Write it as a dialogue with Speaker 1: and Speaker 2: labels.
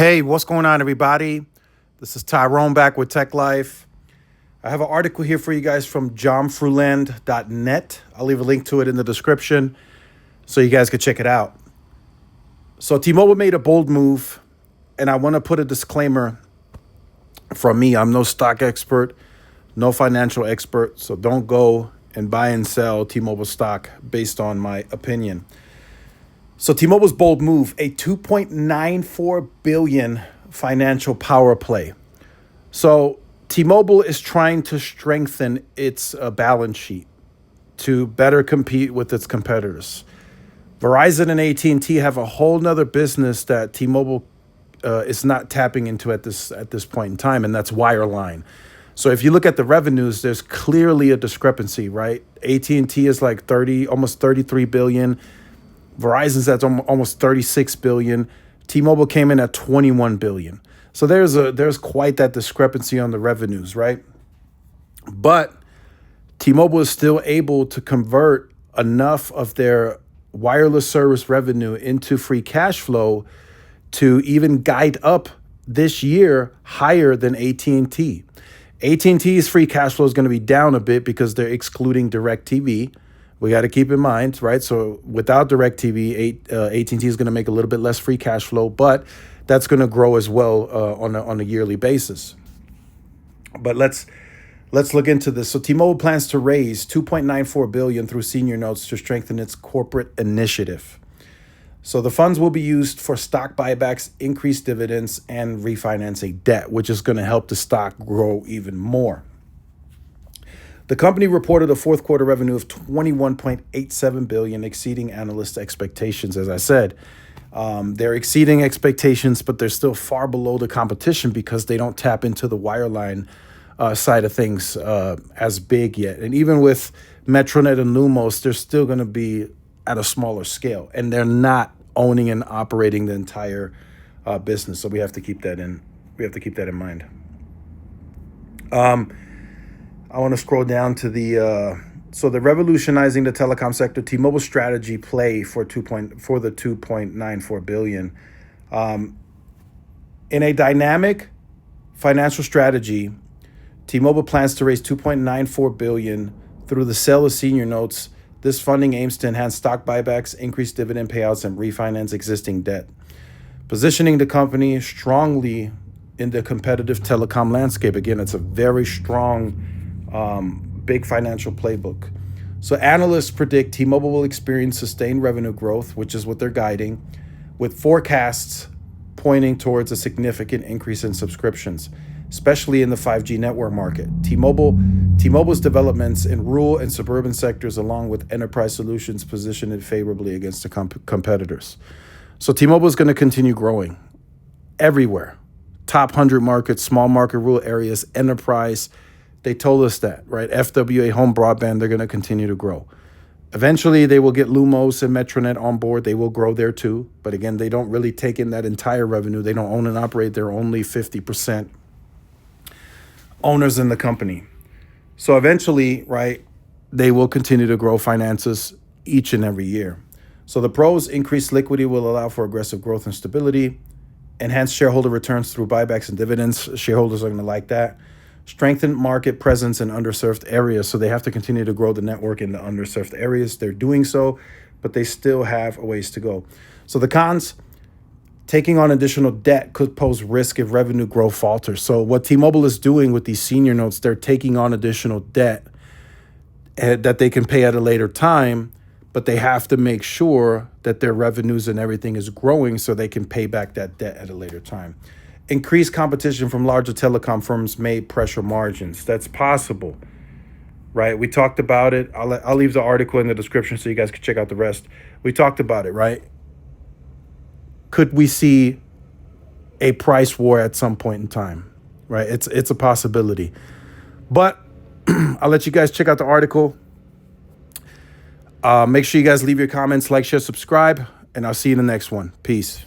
Speaker 1: Hey, what's going on, everybody? This is Tyrone back with Tech Life. I have an article here for you guys from johnfruland.net. I'll leave a link to it in the description so you guys can check it out. So T-Mobile made a bold move, and I want to put a disclaimer from me. I'm no stock expert, no financial expert, so don't go and buy and sell T-Mobile stock based on my opinion. So T-Mobile's bold move, a $2.94 billion financial power play. So T-Mobile is trying to strengthen its balance sheet to better compete with its competitors. Verizon and AT&T have a whole nother business that T-Mobile is not tapping into at this point in time, and that's wireline. So if you look at the revenues, there's clearly a discrepancy, right? AT&T is like almost 33 billion. Verizon's at almost 36 billion. T-Mobile came in at 21 billion. So there's quite that discrepancy on the revenues, right? But T-Mobile is still able to convert enough of their wireless service revenue into free cash flow to even guide up this year higher than AT&T. AT&T's free cash flow is going to be down a bit because they're excluding DirecTV. We got to keep in mind, right? So without DirecTV, AT&T is going to make a little bit less free cash flow, but that's going to grow as well on a yearly basis. But let's look into this. So T-Mobile plans to raise $2.94 billion through senior notes to strengthen its corporate initiative. So the funds will be used for stock buybacks, increased dividends, and refinancing debt, which is going to help the stock grow even more. The company reported a fourth quarter revenue of $21.87 billion, exceeding analyst expectations. As I said, they're exceeding expectations, but they're still far below the competition because they don't tap into the wireline side of things as big yet. And even with Metronet and Lumos, they're still going to be at a smaller scale, and they're not owning and operating the entire business. So we have to keep that in. We have to keep that in mind. I want to scroll down to the revolutionizing the telecom sector T-Mobile strategy play for the $2.94 billion. In a dynamic financial strategy, T-Mobile plans to raise $2.94 billion through the sale of senior notes. This funding aims to enhance stock buybacks, increase dividend payouts, and refinance existing debt, positioning the company strongly in the competitive telecom landscape. Again, it's a very strong big financial playbook. So analysts predict T-Mobile will experience sustained revenue growth, which is what they're guiding, with forecasts pointing towards a significant increase in subscriptions, especially in the 5G network market. T-Mobile's developments in rural and suburban sectors, along with enterprise solutions, position it favorably against the competitors. So T-Mobile is going to continue growing everywhere. Top 100 markets, small market, rural areas, enterprise. They told us that, right? FWA, home broadband, they're going to continue to grow. Eventually, they will get Lumos and Metronet on board. They will grow there too. But again, they don't really take in that entire revenue. They don't own and operate. They're only 50% owners in the company. So eventually, right, they will continue to grow finances each and every year. So the pros: increased liquidity will allow for aggressive growth and stability, enhanced shareholder returns through buybacks and dividends. Shareholders are going to like that. Strengthen market presence in underserved areas. So they have to continue to grow the network in the underserved areas. They're doing so, but they still have a ways to go. So the cons: taking on additional debt could pose risk if revenue growth falters. So what T-Mobile is doing with these senior notes, they're taking on additional debt that they can pay at a later time, but they have to make sure that their revenues and everything is growing so they can pay back that debt at a later time. Increased competition from larger telecom firms may pressure margins. That's possible, right? We talked about it. I'll leave the article in the description so you guys can check out the rest. We talked about it, right? Could we see a price war at some point in time, right? It's a possibility. But I'll let you guys check out the article. Make sure you guys leave your comments, like, share, subscribe, and I'll see you in the next one. Peace.